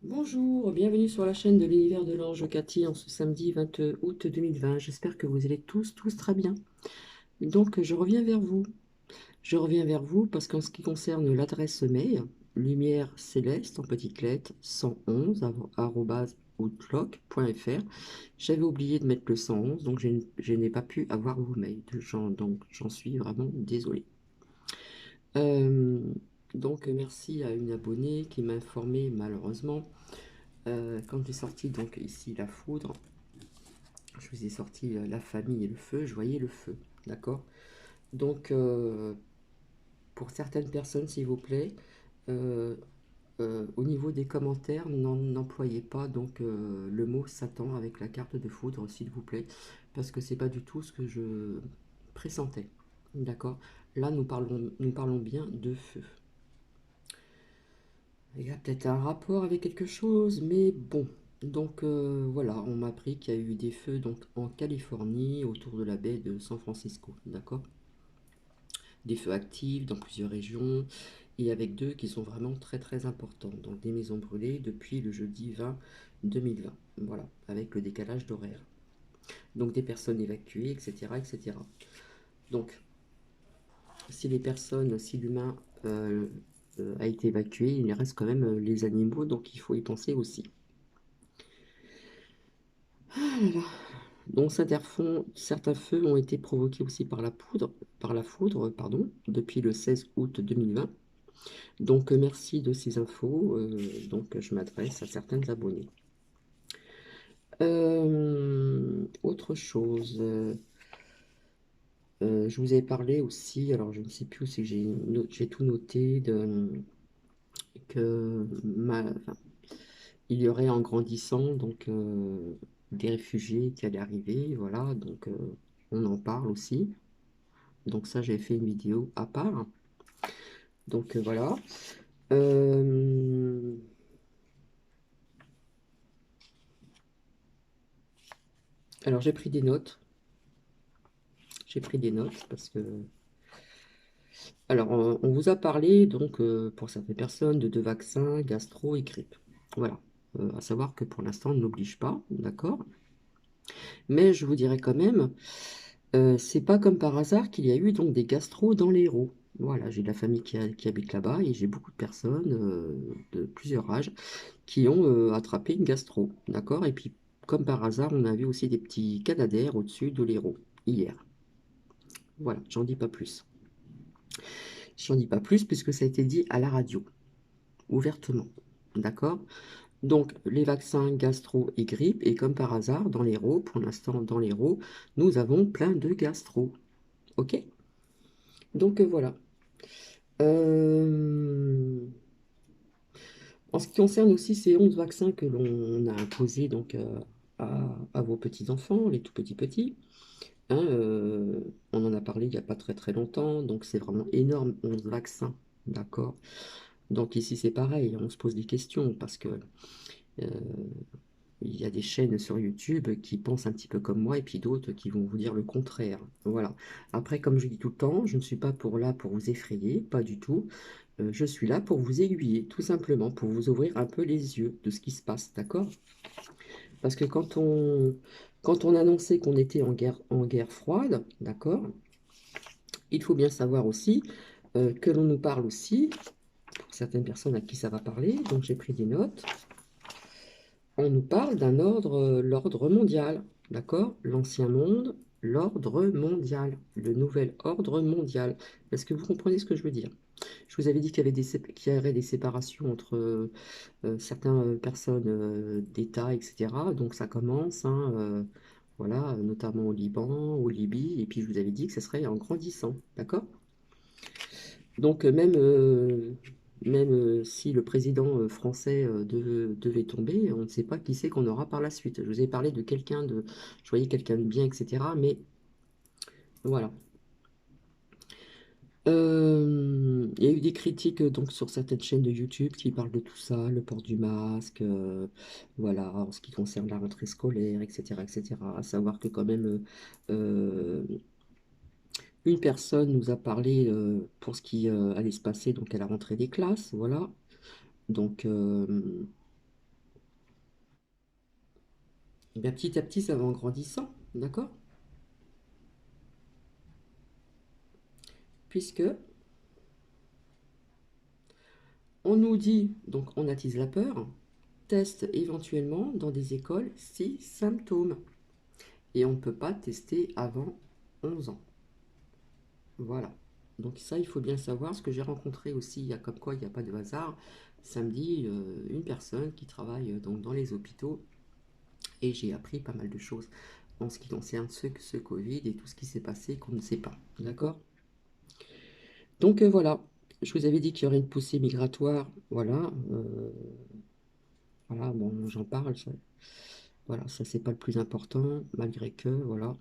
Bonjour, bienvenue sur la chaîne de l'univers de l'ange Cathy en ce samedi 20 août 2020. J'espère que vous allez tous très bien. Donc, je reviens vers vous. Je reviens vers vous parce qu'en ce qui concerne l'adresse mail, lumière céleste en petites lettres 111 outlook.fr, j'avais oublié de mettre le 111, donc je n'ai pas pu avoir vos mails. Donc, j'en suis vraiment désolée. Euh, donc, merci à une abonnée qui m'a informé malheureusement. Quand j'ai sorti donc ici la foudre, je vous ai sorti la famille et le feu, je voyais le feu, d'accord. Donc pour certaines personnes, s'il vous plaît, euh, au niveau des commentaires, n'employez pas donc le mot Satan avec la carte de foudre, s'il vous plaît, parce que c'est pas du tout ce que je pressentais, d'accord. Là, nous parlons bien de feu. Il y a peut-être un rapport avec quelque chose, mais bon. Donc voilà, on m'a appris qu'il y a eu des feux donc, en Californie, autour de la baie de San Francisco, d'accord? Des feux actifs dans plusieurs régions, et avec deux qui sont vraiment très importants. Donc des maisons brûlées depuis le jeudi 20 2020, voilà, avec le décalage d'horaire. Donc des personnes évacuées, etc., etc. Donc si les personnes, si l'humain a été évacué, il reste quand même les animaux, donc il faut y penser aussi. Donc certains feux ont été provoqués aussi par la foudre, pardon, depuis le 16 août 2020. Donc merci de ces infos. Donc je m'adresse à certains abonnés. Autre chose, je vous ai parlé aussi, alors je ne sais plus si j'ai tout noté, enfin, il y aurait en grandissant donc des réfugiés qui allaient arriver, voilà, donc on en parle aussi. Donc ça, j'ai fait une vidéo à part. Donc voilà. Euh, alors j'ai pris des notes. J'ai pris des notes parce que... Alors on vous a parlé donc pour certaines personnes de deux vaccins, gastro et grippe. Voilà. À savoir que pour l'instant, on n'oblige pas, d'accord? Mais je vous dirais quand même, c'est pas comme par hasard qu'il y a eu donc des gastro dans l'Hérault. Voilà, j'ai de la famille qui habite là-bas et j'ai beaucoup de personnes de plusieurs âges qui ont attrapé une gastro, d'accord? Et puis, comme par hasard, on a vu aussi des petits canadaires au-dessus de l'Hérault, hier. Voilà, j'en dis pas plus. J'en dis pas plus puisque ça a été dit à la radio, ouvertement, d'accord? Donc, les vaccins gastro et grippe, et comme par hasard, dans l'Hérault, pour l'instant, dans l'Hérault, nous avons plein de gastro, ok? Donc, voilà. Euh, En ce qui concerne aussi ces 11 vaccins que l'on a imposés donc, à vos petits-enfants, les tout petits, hein, on en a parlé il n'y a pas très longtemps, donc c'est vraiment énorme, 11 vaccins, d'accord? Donc ici c'est pareil, on se pose des questions parce que euh, il y a des chaînes sur YouTube qui pensent un petit peu comme moi et puis d'autres qui vont vous dire le contraire. Voilà. Après, comme je dis tout le temps, je ne suis pas là pour vous effrayer, pas du tout. Je suis là pour vous aiguiller, tout simplement, pour vous ouvrir un peu les yeux de ce qui se passe, d'accord? Parce que quand on annonçait qu'on était en guerre froide, d'accord, il faut bien savoir aussi que l'on nous parle aussi, pour certaines personnes à qui ça va parler, donc j'ai pris des notes, on nous parle d'un ordre, l'ordre mondial, d'accord? L'ancien monde, l'ordre mondial, le nouvel ordre mondial. Est-ce que vous comprenez ce que je veux dire? Je vous avais dit qu'il y aurait des séparations entre certaines personnes d'État, etc. Donc ça commence, hein, voilà, notamment au Liban, au Libye, et puis je vous avais dit que ce serait en grandissant, d'accord? Donc même si le président français devait tomber, on ne sait pas qui c'est qu'on aura par la suite. Je vous ai parlé de je voyais quelqu'un de bien, etc. Mais voilà. Il y a eu des critiques donc sur certaines chaînes de YouTube qui parlent de tout ça, le port du masque, voilà, en ce qui concerne la rentrée scolaire, etc., etc. À savoir que quand même, une personne nous a parlé pour ce qui allait se passer donc à la rentrée des classes, voilà. Donc, Et bien, petit à petit, ça va en grandissant, d'accord? Puisque on nous dit, donc on attise la peur, teste éventuellement dans des écoles si symptômes. Et on ne peut pas tester avant 11 ans. Voilà. Donc ça, il faut bien savoir. Ce que j'ai rencontré aussi, il y a comme quoi il n'y a pas de hasard. Samedi, une personne qui travaille donc dans les hôpitaux et j'ai appris pas mal de choses en ce qui concerne ce Covid et tout ce qui s'est passé qu'on ne sait pas. D'accord? Donc voilà. Je vous avais dit qu'il y aurait une poussée migratoire. Voilà. Voilà, bon, j'en parle. Voilà, ça c'est pas le plus important, malgré que, voilà.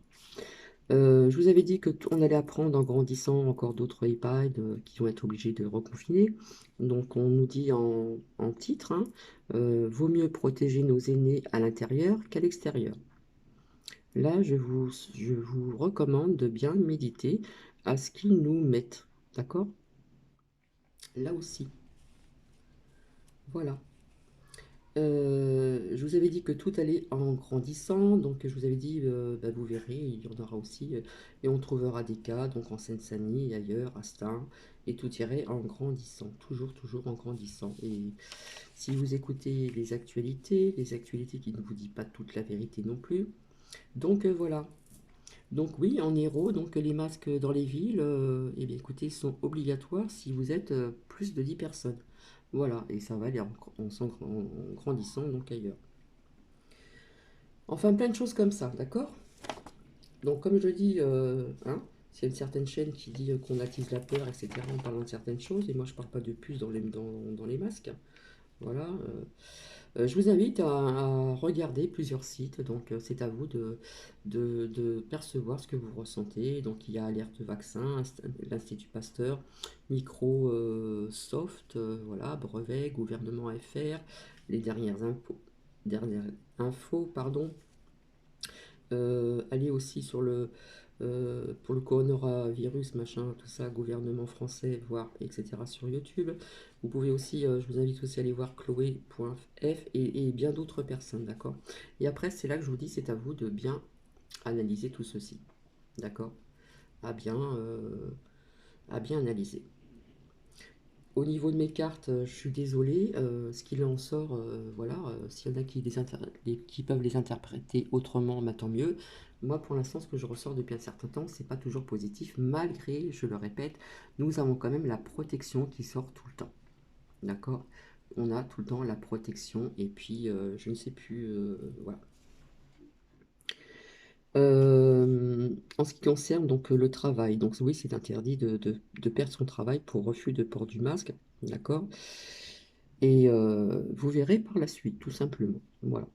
Je vous avais dit que on allait apprendre en grandissant encore d'autres EHPAD qui vont être obligés de reconfiner. Donc on nous dit en titre, hein, vaut mieux protéger nos aînés à l'intérieur qu'à l'extérieur. Là, je vous recommande de bien méditer à ce qu'ils nous mettent. D'accord? Là aussi. Voilà. Je vous avais dit que tout allait en grandissant, donc je vous avais dit, bah, vous verrez, il y en aura aussi, et on trouvera des cas, donc en Seine-Saint-Denis et ailleurs, à Stein, et tout irait en grandissant, toujours, toujours en grandissant. Et si vous écoutez les actualités qui ne vous disent pas toute la vérité non plus, donc voilà. Donc oui, en héros, donc les masques dans les villes, eh bien écoutez, sont obligatoires si vous êtes plus de 10 personnes. Voilà, et ça va aller en grandissant donc ailleurs. Enfin, plein de choses comme ça, d'accord? Donc comme je dis, hein, s'il y a une certaine chaîne qui dit qu'on attise la peur, etc., en parlant de certaines choses, et moi je parle pas de puces dans les masques, voilà. Je vous invite à regarder plusieurs sites, donc c'est à vous de percevoir ce que vous ressentez. Donc il y a Alerte Vaccin, l'Institut Pasteur, Microsoft, voilà, Brevet, Gouvernement FR, les dernières infos, pardon. Allez aussi sur pour le coronavirus, machin, tout ça, gouvernement français, voir, etc. sur YouTube. Vous pouvez aussi, je vous invite aussi à aller voir chloé.f et bien d'autres personnes, d'accord? Et après, c'est là que je vous dis, c'est à vous de bien analyser tout ceci, d'accord? À bien, euh, à bien analyser. Au niveau de mes cartes, je suis désolé, ce qu'il en sort, voilà, s'il y en a qui peuvent les interpréter autrement, bah, tant mieux. Moi, pour l'instant, ce que je ressors depuis un certain temps, c'est pas toujours positif, malgré, je le répète, nous avons quand même la protection qui sort tout le temps. D'accord? On a tout le temps la protection, et puis je ne sais plus, voilà. En ce qui concerne donc le travail, donc oui, c'est interdit de perdre son travail pour refus de port du masque, d'accord? Et vous verrez par la suite, tout simplement. Voilà.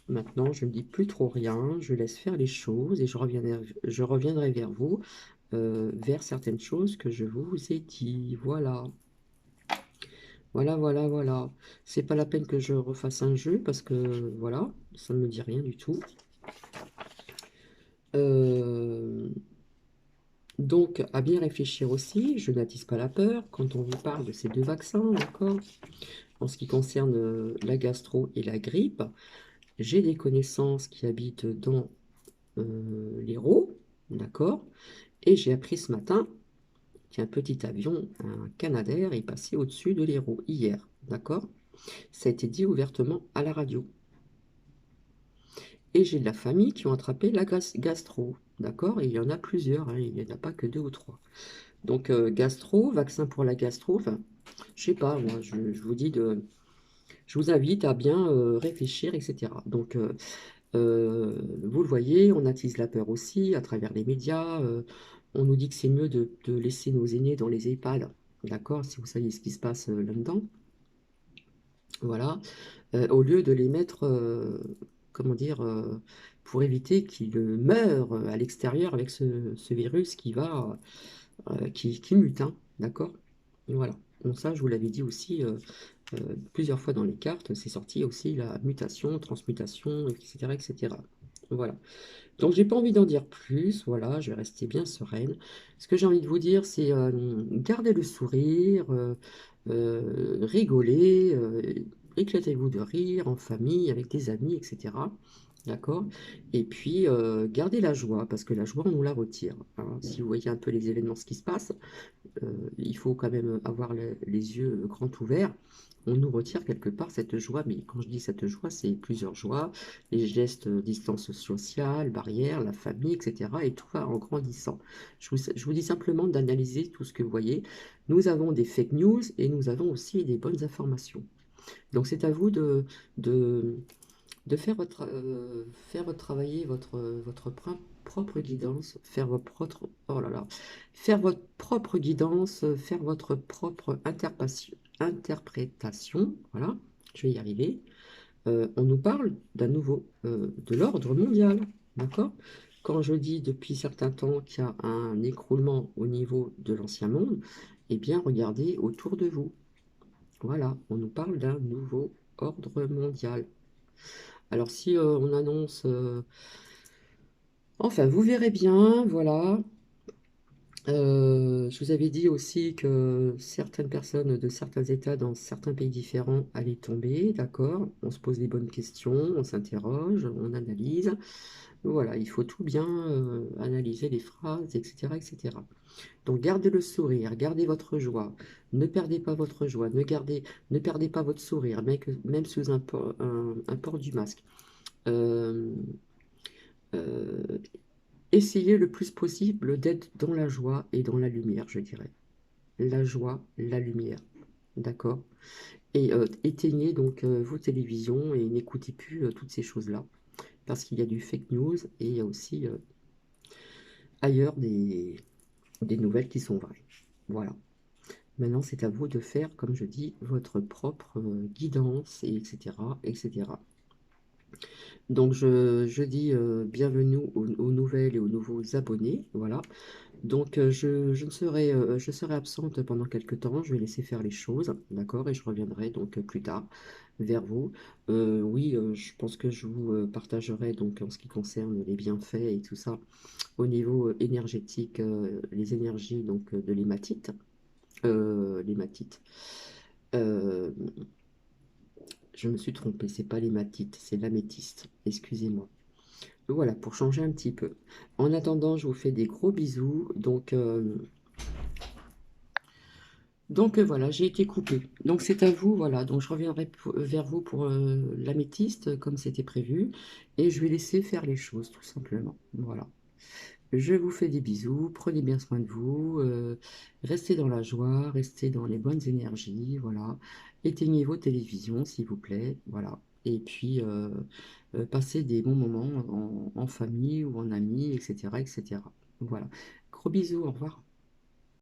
Maintenant, je ne dis plus trop rien, je laisse faire les choses et je reviendrai vers vous, vers certaines choses que je vous ai dit. Voilà. Voilà, voilà, voilà. C'est pas la peine que je refasse un jeu parce que voilà, ça ne me dit rien du tout. Euh, donc, à bien réfléchir aussi, je n'attise pas la peur quand on vous parle de ces deux vaccins, d'accord? En ce qui concerne la gastro et la grippe, j'ai des connaissances qui habitent dans l'Hérault, d'accord? Et j'ai appris ce matin qu'un petit avion, un Canadair, est passé au-dessus de l'Hérault hier, d'accord? Ça a été dit ouvertement à la radio. Et j'ai de la famille qui ont attrapé la gastro, d'accord? Et il y en a plusieurs, hein, il n'y en a pas que deux ou trois. Donc gastro, vaccin pour la gastro, enfin, je sais pas, moi, je vous dis je vous invite à bien réfléchir, etc. Donc vous le voyez, on attise la peur aussi à travers les médias. On nous dit que c'est mieux de laisser nos aînés dans les EHPAD, d'accord, si vous savez ce qui se passe là-dedans. Voilà. Au lieu de les mettre, comment dire, pour éviter qu'ils meurent à l'extérieur avec ce virus qui mute, hein, d'accord? Voilà. Donc ça, je vous l'avais dit aussi plusieurs fois dans les cartes, c'est sorti aussi la mutation, transmutation, etc., etc. Voilà. Donc j'ai pas envie d'en dire plus, voilà, je vais rester bien sereine. Ce que j'ai envie de vous dire, c'est gardez le sourire, rigolez, éclatez-vous de rire en famille, avec des amis, etc. d'accord? Et puis, gardez la joie, parce que la joie, on nous la retire, hein. Si vous voyez un peu les événements, ce qui se passe, il faut quand même avoir les yeux grands ouverts. On nous retire quelque part cette joie, mais quand je dis cette joie, c'est plusieurs joies, les gestes, distance sociale, barrière, la famille, etc. Et tout va en grandissant. Je vous dis simplement d'analyser tout ce que vous voyez. Nous avons des fake news et nous avons aussi des bonnes informations. Donc c'est à vous de, de faire travailler votre propre guidance, faire votre propre, oh là là, faire votre propre guidance, faire votre propre interprétation, voilà, je vais y arriver. On nous parle de l'ordre mondial, d'accord? Quand je dis depuis certain temps qu'il y a un écroulement au niveau de l'ancien monde, eh bien, regardez autour de vous. Voilà, on nous parle d'un nouveau ordre mondial. Alors si on annonce, enfin vous verrez bien, voilà. Je vous avais dit aussi que certaines personnes de certains États dans certains pays différents allaient tomber, d'accord? On se pose les bonnes questions, on s'interroge, on analyse. Voilà, il faut tout bien analyser les phrases, etc., etc. Donc gardez le sourire, gardez votre joie, ne perdez pas votre joie, ne perdez pas votre sourire, même sous un port du masque. Euh, euh, Essayez le plus possible d'être dans la joie et dans la lumière, je dirais. La joie, la lumière, d'accord? Et éteignez donc vos télévisions et n'écoutez plus toutes ces choses-là, parce qu'il y a du fake news et il y a aussi ailleurs des nouvelles qui sont vraies. Voilà. Maintenant, c'est à vous de faire, comme je dis, votre propre guidance, et etc., etc. Donc, je dis bienvenue aux nouvelles et aux nouveaux abonnés. Voilà. Donc, je serai absente pendant quelques temps. Je vais laisser faire les choses, d'accord? Et je reviendrai donc plus tard vers vous. Oui, je pense que je vous partagerai donc en ce qui concerne les bienfaits et tout ça au niveau énergétique, les énergies donc de l'hématite. L'hématite. Euh, je me suis trompé, c'est pas l'hématite, c'est l'améthyste. Excusez-moi. Voilà, pour changer un petit peu. En attendant, je vous fais des gros bisous. Donc voilà, j'ai été coupée. Donc c'est à vous, voilà. Donc je reviendrai vers vous pour l'améthyste, comme c'était prévu. Et je vais laisser faire les choses, tout simplement. Voilà. Je vous fais des bisous, prenez bien soin de vous, restez dans la joie, restez dans les bonnes énergies, voilà. Éteignez vos télévisions, s'il vous plaît, voilà. Et puis, passez des bons moments en famille ou en amis, etc., etc. Voilà. Gros bisous, au revoir.